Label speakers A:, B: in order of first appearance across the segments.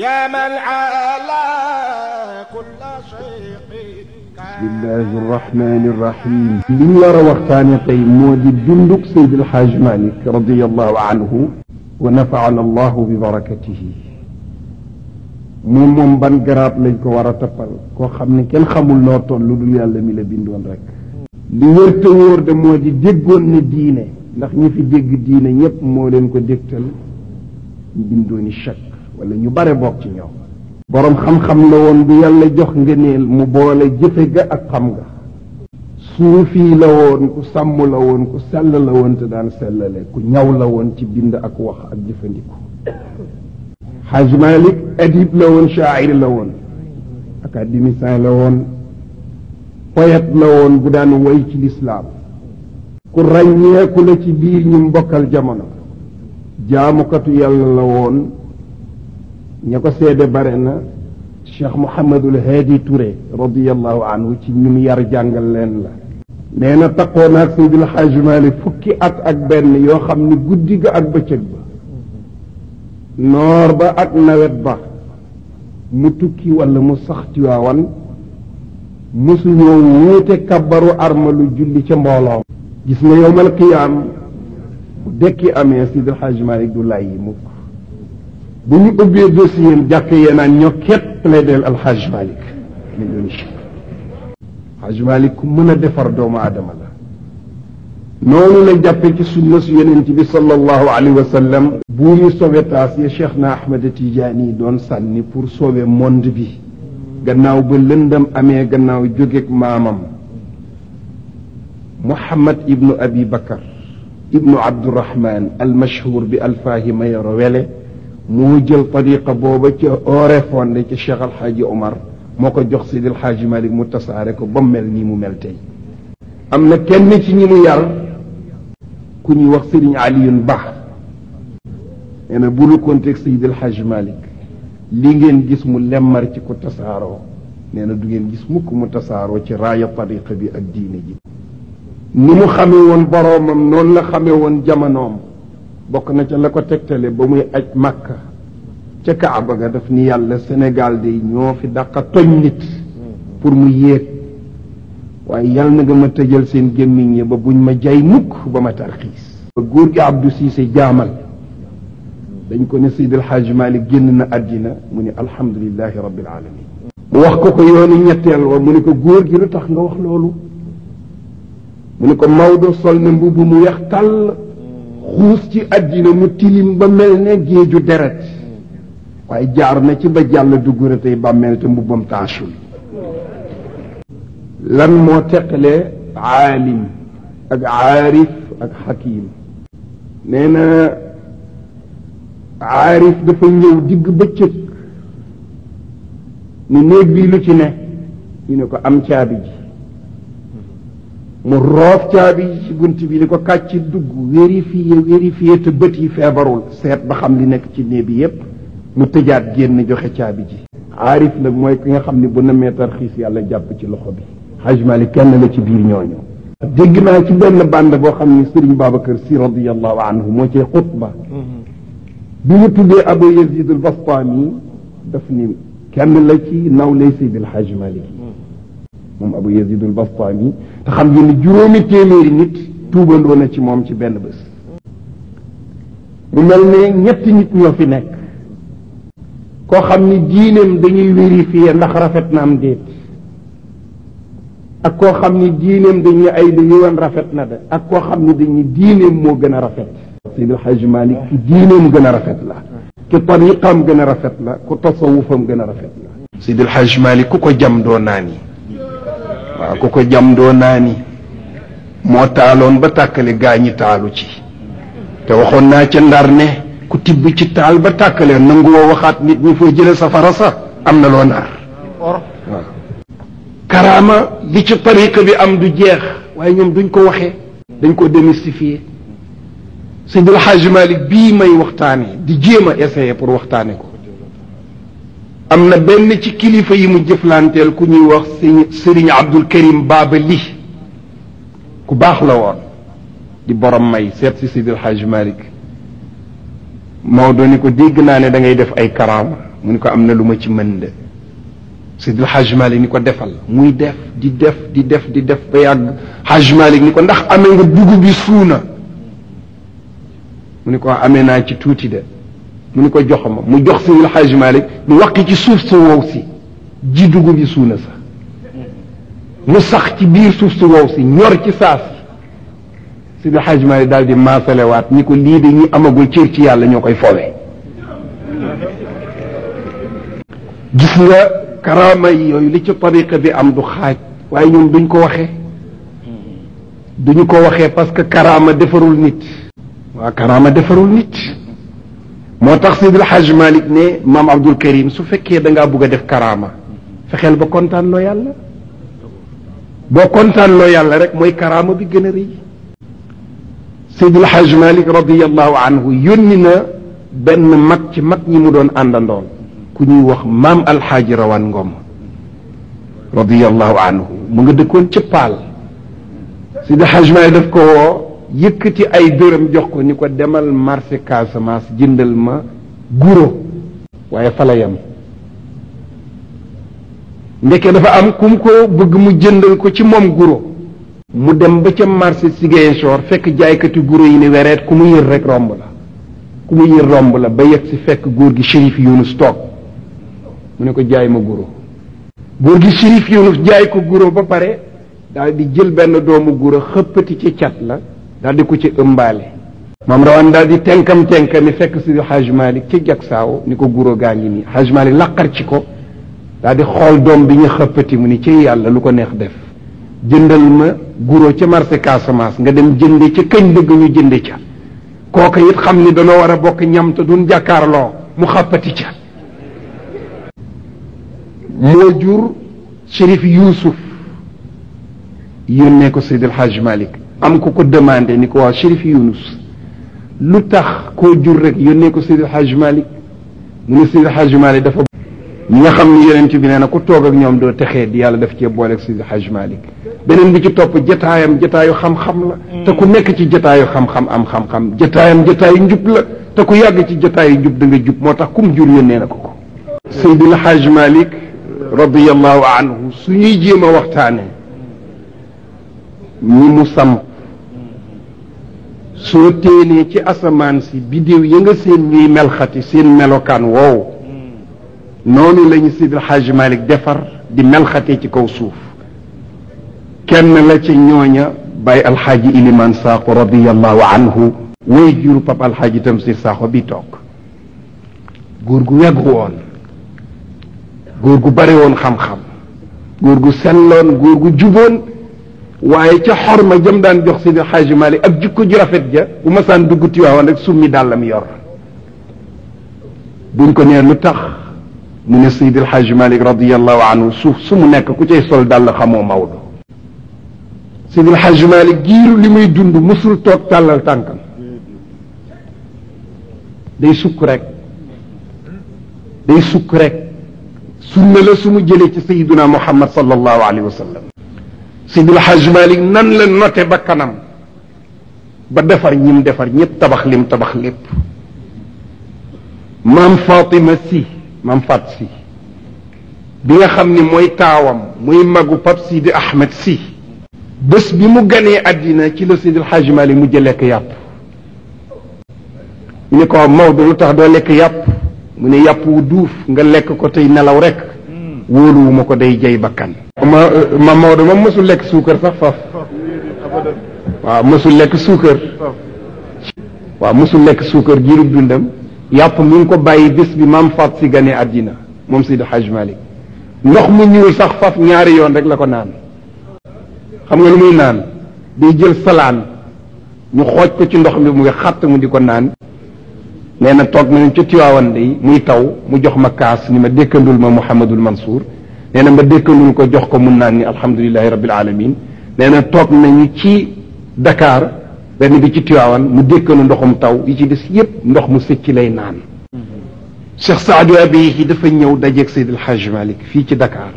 A: يا من على كل شيء.
B: bismillahi irrahmani irrahim li ñu war a waxtaane tey moo di dunduk Seydi El Hadji Malick radiallahu anhu wa nafaana allahu bi barakatihi. moom ban garaat lañ ko war a toppal koo xam ne kenn xamul noo toll lu dul yàlla mi la bindoon rek. li wér te wóor de moo di déggoon ne diine ndax ñi fi dégg diine ñépp moo leen ko dégtal ñu bindooni chak wala ñu bare bokk ci ñoom. boroom xam-xam la woon bu yàlla jox ngëneel mu boole jëfe ga ak xam nga. suufi la woon ku sàmm la woon ku sell la woon te daan sellale ku ñaw la woon ci bind ak wax ak jëfandiku. Hajj Malick adib la woon shaa'ir la woon académicien la woon poète la woon bu daan woy ci lislaam ku ràññeeku la ci biir ñu mbokkal jamono jaamukatu yàlla la woon ña ko seede bare na. Cheikh Mouhamadul Hadi Touré radiyallahu anhu ci ñum yar jàngal leen la nee na taqoo naag Seydil Hadji Malick fukki at ak benn yoo xam ni guddi ga ak bëccëg ba noor ba ak nawet ba mu tukki wala mu sax Tiwaawan mosu ñoo wuute kabbaru armalu julli ca mbooloo. gis nga yowmal qiyaam bu dekki amee Seydil Hadji Malick du lay yi mukk bu ñu ubbee dossier jàkk yee naan ñoo képp plaidel al Hadj Malick min dooni chek Hadj Malick ku mën a defar doomu aadama la noonu la jàppe ci sunna su yonent bi sallallahu alayhi wa sallam buumi sauvetage ya Cheikh na Ahmed Tidiane doon sànni pour sauver monde bi gannaaw ba lëndam amee gannaaw jógeeg maamam Muhammad ibnu Abi Bakar ibnu Abdurahman al mashhur bi alfaahi mayoro wele moo jël tariqa booba ca orefonde ca Cheikh Al Hadji Omar moo ko jox Seydi El Hadji Malick mu tasaare ko ba mel nii mu mel tey. am na kenn ci ñi mu yar ku ñuy wax Serigne Alioune Ba nee na bu lu konteeg Seydi El Hadji Malick li ngeen gis mu lemmar ci ko tasaaroo nee na du ngeen gis mukk mu tasaaroo ci raaya tariqa bi ak diine ji. ni mu xamee woon boroomam noonu la xamee woon jamonoom. bokk na ca la ko tegtale ba muy aj Makka ca Kaaba ga daf ni yàlla Sénégal de ñoo fi dàqa toñ nit pour mu yéeg waaye yàlla na nga ma tëjal seen gémmiñ yi ba buñ ma jay mukk ba ma tarxiis. ba góor gi Abdou Cissé jaamal dañ ko ne Seydi El Hadji Malick génn na àddina mu ne alhamdulillahi rabbil alamin mu wax ko yoonu ñetteel wa mu ne ko góor gi lu tax nga wax loolu mu ne ko Maodo sol na mbubb mu weex tàll xuus ci àddina mu tilim ba mel ne géeju deret waaye jaar na ci ba jàll dugg na tey bàmmeel te mbubbam taachul. lan moo teqale aalim ak aarif ak xakim nee na aarif dafa ñëw digg bëccëg ni néeg bii lu ci ne ñu ne ko am caabi ji mu roof caabi ci bunt bi ni ko kàcc dugg vérifié te bët yi feebarul seet ba xam li nekk ci néeg bi yépp mu tëjaat génn joxe caabi ji. aarif nag mooy ki nga xam ni bu namee tarxiis yàlla jàpp ci loxo bi. Hadj Malick kenn la ci biir ñooñu. dégg naa ci benn bànd boo xam ni Serigne Babacar Sy radiyallahu anhu moo cee xutba bi mu tuddee Abu Yazid al Bastami daf ni kenn la ci naw lay Seydi El Hadji Malick moom Abu Yazid al Bastami te xam ngeen ni juróomi téeméeri nit tuubandoo na ci moom ci benn bés. mu mel ne ñetti nit ñoo fi nekk koo xam ni diineem dañuy vérifier ndax rafet na am déet ak koo xam ni diineem dañuy ay da yoon rafet na de ak koo xam ni dañuy diineem moo gën a rafet. Seydi El Hadji Malick ki diineem gën a rafet la ki tariqam gën a rafet la ku tasawufam gën a rafet la. Seydi El Hadji Malick ku ko jam doo naani waaw ku ko jam doo naani moo taaloon ba tàkkale gaa ñi taalu ci te waxoon naa ca Ndar ne ku tibb ci taal ba tàkkale nangu woo waxaat nit ñi foo jële safara sax am na loo naar waaw. karaama li ci tariqa bi am du jeex waaye ñoom duñ ko waxee dañ ko démystifier. Seydi El Hadji Malick bii may waxtaane di jéem a essayer pour waxtaane ko am na benn ci kilifa yi mu jëflanteel ku ñuy wax Serigne Abdul Karim Baba Li ku baax la woon di borom may seet si Seydi El Hadji Malick Maodo ni ko dégg naa ne da ngay def ay karaama mu ni ko am na lu ma ci mën de Seydi El Hadj Malick ni ko defal muy def di def ba yàgg Hadj Malick ni ko ndax amee nga dugub bi suuna mu ni ko amee naa ci tuuti de mu ni ko jox ma mu jox Seydi El Hadj Malick mu waqi ci suuf su wow si ji dugub bi suuna sax mu sax ci biir suuf su wow si ñor ci saas Seydi El Hadj Malick daal di maasalewaat ni ko lii de ñi amagul cër ci yàlla ñoo koy fowe gis nga karaama yi yooyu li ci tariqa bi am du xaaj waaye ñun duñ ko waxee duñu ko waxee parce que karaama defarul nit waa karaama defarul nit moo tax Seydi El Hadj Malick ne maam Abdul Karim su fekkee da ngaa bugg a def karaama fexeel ba kontaan loo yàlla boo kontaan loo yàlla rek mooy karaama bi gën a rëy Seydi El Hadj Malick radiyallahu anhu yónni na benn mag ci mag ñi mu doon àndandoon ku ñuy wax maam alxaaji rawaan ngom radiyallahu anhu mu nga dëkkoon ci paal Seydi El Hadj Malick daf ko woo yëkkati ay dërëm jox ko ni ko demal marché Casamance jëndal ma guro waaye fa la yem ndeke dafa am kum ko bëgg mu jëndal ko ci moom guro mu dem ba ca marché Ziguinchor fekk jaaykati guro yi ni wereet ku mu yër rek romb la ku mu yër romb la ba yegg si fekk góor gi Chérif Younus toog mu ne ko jaay ma guro góor gi Chérif Younus jaay ko guro ba pare daal di jël benn doomu guro xëppati ci cat la daal di ko ci ëmbaale maam rawaan daal di tenkam-tenkami fekk si Hadj Malick ci jak saaw ni ko guro gaa ngi nii Hadj Malick laqar ci ko daal di xool doom bi ñu xëppati mu ni ci yàlla lu ko neex def jëndal ma guro ca marché Casamance nga dem jënde ca kañ bëgg ñu jënde ca kooka it xam ni danoo war a bokk ñam te duñ jàkkaarloo mu xàppati ca moo jur Chérif Youssouf yónnee ko Seydi El Hadj Malick am ko demandé ni ko waaw Chérif Younus lu tax koo jur rek yónnee ko Seydi El Hadj Malick mu ne Seydi El Hadj Malick dafa ñi nga xam ni yonent bi nee na ku toog ak ñoom doo texee di yàlla daf cee booleeg Seydi El Hadj Malick beneen bi ci topp jataayam jataayu xam-xam la te ku nekk ci jataayu xam-xam am xam-xam jataayam jataayu njub la te ku yàgg ci jataayu njub da nga jub moo tax kum jur yónnee na ko Seydi El Hadj Malick radiyallahu anhu su ñuy jéem a waxtaane ñi mu samp soo téenee ci asamaan si bidéew ya nga seen ñuy melxati seen melokaan woow noonu lañu Seydi El Hadj Malick defar di melxatee ci kaw suuf kenn la ci ñooña Baye Alxaaji Ilimaan Sakho radiyallahu anhu way juru Pap Alxaaji Tamsir Sakho bi toog góor gu weggu woon góor gu bare woon xam-xam góor gu selloon góor gu juboon waaye ca xorma jëm daan jox Seydi El Hadj Malick ak jikko ju rafet ja bu masaan dugg Tiwaawan rek summi dàllam yor buñ ko nee lu tax mu ne Seydi El Hadj Malick radiyallahu anhu suuf su mu nekk ku cay sol dàll xamoo Maodo Seydi El Hadj Malick giiru li muy dund musul toog tàllal tànkam day sukk rek sunna la su mu jëlee ci Sayyiduna Muhammad sallallahu alayhi wa sallam Seydi El Hadj Malick nan la noté ba kanam ba defar ñim defar ñëpp tabax lim tabax lépp maam Fatima si maam Fat si bi nga xam ni mooy taawam muy magu Pap Sidi Ahmed si bés bi mu ganee àddina ci la Seydi El Hadj Malick mu lekk yàpp ñu ne ko Maodo lu tax doo lekk yàpp mu ne yàpp wu duuf nga lekk ko tey nelaw rek wóoluwuma ko day jay bakkan ma Maodo moom mësul lekk suukar sax faf waaw mësul lekk suukar waaw mësul lekk suukar jiirub dundam yàpp mi ngi ko bàyyi bés bi maam Faat si ganee àddina moom Seydi El Hadj Malick ndox mu ñuul sax faf ñaari yoon rek la ko naan xam nga lu muy naan day jël salaan ñu xooj ko ci ndox mi mu ngi xàtt mu di ko naan nee na toog nañu ca Tiwaawan day muy taw mu jox ma kaas ni ma dékkandul ma Mouhamadul Mansour nee na ma dékkandul ko jox ko mun naan ni alhamdulilahi rabbil alamin nee na toog nañu ci Dakar benn bi ci Tiwaawan mu dékkandu ndoxum taw yi ci des yépp ndox mu sëcc lay naan Cheikh Saadu Abihi dafa ñëw dajeeg Seydi El Hadj Malick fii ci Dakar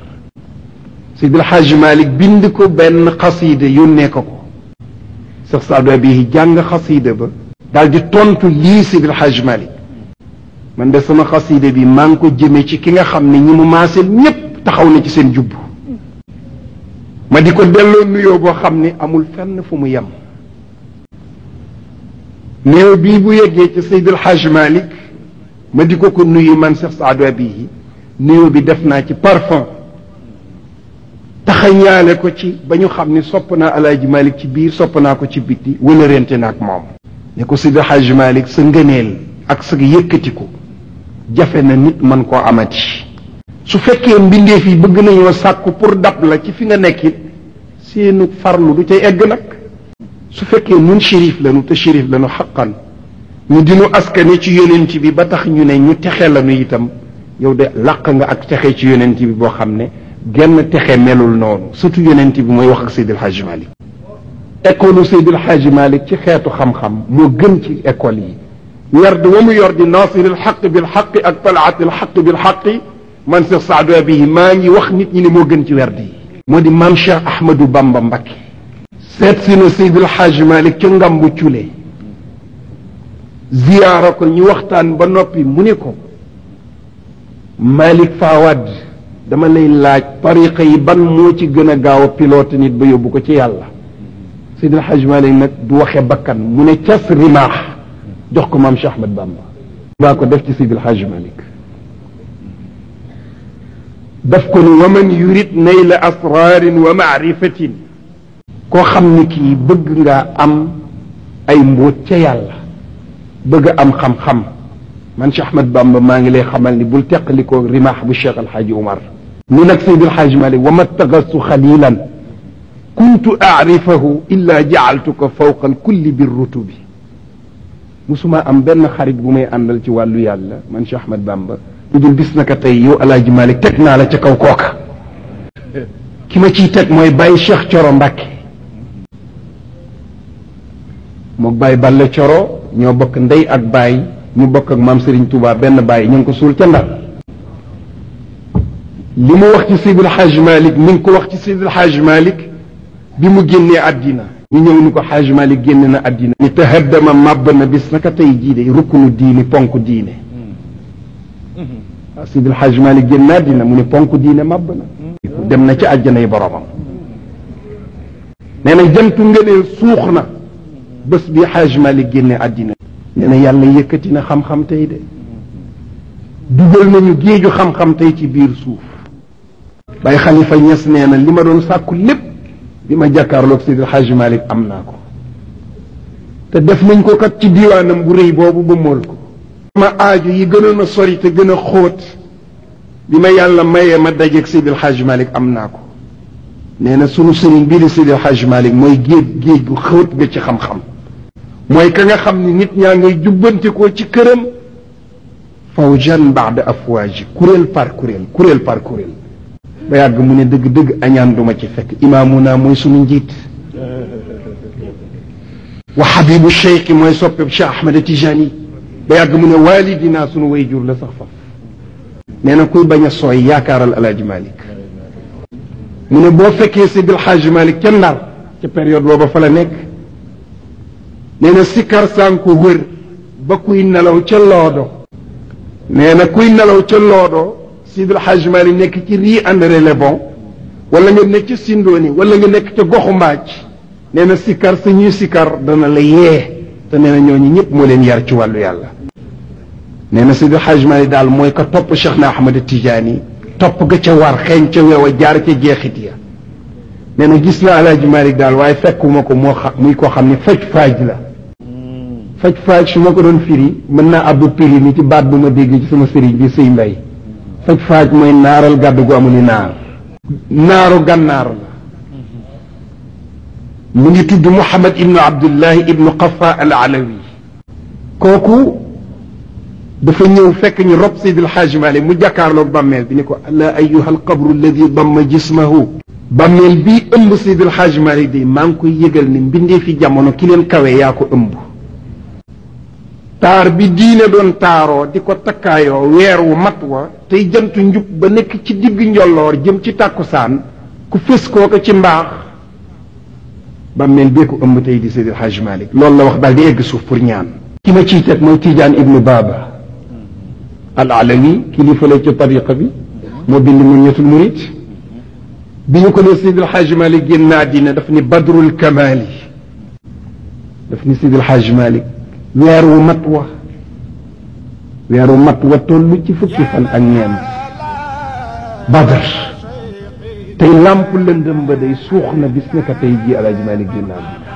B: Seydi El Hadj Malick bind ko benn xasiida yónnee ko Cheikh Saadu Abihi jàng xasiida ba daal di tontu lii Seydi El Hadj Malick man de sama xaside bi maa ngi ko jëmee ci ki nga xam ne ñi mu maaseel ñépp taxaw na ci seen jubb ma di ko delloo nuyoo boo xam ne amul fenn fu mu yem néew bii bu yeggee ci Seydil Hadj Malick ma di ko nuyu man Cheikh Saadu Abihi néew bi def naa ci parfum taxañaale ko ci ba ñu xam ni sopp naa Alaaji Malick ci biir sopp naa ko ci bitti wala rente na ak moom ne ko Seydil Hadj Malick sa ngëneel ak sa yëkkatiku jafe na nit man koo amati su fekkee mbindeef yi bëgg nañoo sàkku pour dab la ci fi nga nekkit seenu farlu du cay egg nag su fekkee nun shérif lañu te shérif lañu xaqan ñu dinu askane ci yonent bi ba tax ñu ne ñu texe lañu itam yow de làq nga ak texe ci yonent bi boo xam ne genn texe melul noonu surtout yonent bi mooy wax ak Seydil Hadj Malick école Seydil Hadj Malick ci xeetu xam-xam moo gën ci école yi werd wa mu yor di nasiril xaq bil xaq ak talaatil xaq bil xaqi man Cheikh Saadu Abihi maa ngi wax nit ñi ne moo gën ci werd yi moo di maam Cheikh Ahmadou Bamba Mbacké seet si na Seydil Hadj Malick ca Ngambu Cule ziyaara ko ñu waxtaan ba noppi mu ne ko Malick Fawad dama lay laaj tariqa yi ban moo ci gën a gaaw a pilote nit ba yóbbu ko ci yàlla Seydil Hadj Malick nag du waxe bakkan mu ne cas rimaax jox ko maam Cheikh Ahmad Bamba baa ko def ci Seydil Hadj Malick daf ko ni wa man yurid nayla asrarin wa maarifatin koo xam ni kii bëgg nga am ay mbóot ca yàlla bëgg am xam-xam man Cheikh Ahmad Bamba maa ngi lay xamal ni bul teqalikoo rimaax bu Cheikh Alxaaji Umar ni nag Seydil Hadj Malick wa ma tagastu xalilan kuntu aarifahu illa jaaltuka fawqa alkulli birrutubi musuma am benn xarit bu may àndal ci wàllu yàlla man Cheikh Ahmad Bamba lu dul bis naka tey yow Alaaji Malick teg naa la ca kaw kooka ki ma ciy teg mooy Baye Cheikh Coro Mbacke mook Baye Balla Coro ñoo bokk ndey ak Baye ñu bokk ak maam Serigne Touba benn Baye ñu ngi ko suul ca Ndar li mu wax ci Seydil Hadj Malick mi ngi ko wax ci Seydil Hadj Malick bi mu génnee àddina ñu ñëw ni ko Hadj Malick génne na àddina ni tahaddama màbb na bis naka tey jii de rukkunu diini ponk diine waaw Seydil Hadj Malick génn na àddina mu ne ponk diine màbb na dem na ci àjjana yi boromam nee na jantu ngëneel suux na bés bi Hadj Malick génne àddina nee na yàlla yëkkati na xam-xam tey de dugal nañu géeju xam-xam tey ci biir suuf Baye Khalifa Niass nee na li ma doon sàkku lépp bi ma jàkkaarloog Seydil Hadj Malick am naa ko te def nañ ko kat ci diwaanam bu rëy boobu ba mool ko ma aaju yi gënoon a sori te gën a xóot bi ma yàlla mayee ma dajeeg Seydil Hadj Malick am naa ko nee na sunu sëriñ bii di Seydil Hadj Malick mooy géej gu xóot ga ci xam-xam mooy ka nga xam ni nit ñaa ngay jubbante ko ci këram fawjan baada afwaaji kuréel par kuréel ba yàgg mu ne dëgg-dëgg añaan duma ci fekk imaamuna mooy sunu njiit wa habibu cheikh mooy soppeeb Cheikh Ahmed Tijani ba yàgg mu ne walidina sunu way jur la sax fa nee na kuy bañ a sooy yaakaaral Alaaji Malick mu ne boo fekkee Seydil Hadj Malick ca Ndar ca période booba fa la nekk nee na sikkar saan ko wër ba kuy nelaw ca loodo nee na kuy nelaw ca loodo Seydil Hadj Malick nekk ci rii André Le Bon wala nga nekk ca Sindooni wala nga nekk ca goxu mbaaj nee na sikkar sa ñuy sikkar dana la yee te nee na ñooñu ñëpp moo leen yar ci wàllu yàlla nee na Seydil Hadj Malick daal mooy ka topp Cheikh na Ahmad Tidiane topp ga ca war xeeñ ca weewa jaar ca jeexit ya nee na gis na Alaaji Malick daal waaye fekkuma ko moo xam muy koo xam ne faj faaj la faj faaj su ma ko doon firi mën naa abbu piri ni ci baat bu ma dégg ci sama sëriñ bi sëy mbay faj faaj mooy naaral gàdd gu amul naar naaru gànnaar la mu ngi tudd Mouhamad ibnu Abdullahi ibnu Qafa al Alawi kooku dafa ñëw fekk ñu rob Seydil Hadj Malick mu jàkkaarloog bàmmeel bi ni ko ala ayuha alqabru alladi damma jismahu bàmmeel bii ëmb Seydil Hadj Malick di maa ngi koy yëgal ni mbindee fi jamono ki leen kawe yaa ko ëmb taar bi diine doon taaroo di ko takkaayoo weer wu mat wa tey jantu njub ba nekk ci digg njolloor jëm ci tàkkusaan ku fës kooka ci mbaax bàmmeel bee ko ëmb tey di Seydil Hadj Malick loolu la wax daal di egg suuf pour ñaan ki ma ciy teg mooy Tidiane ibnu Baba al alawi kilifa la ci tariqa bi moo bind Munyatul Murid bi ñu ko ne Seydi El Hadj Malick génn àddina daf ni badrul kamali daf ni Seydi El Hadj Malick weer wu mat wa toll ci fukki fan ak ñeent badr tey làmp lëndëm ba day suux na bis ne ka tey ji El Hadj Malick génn àddina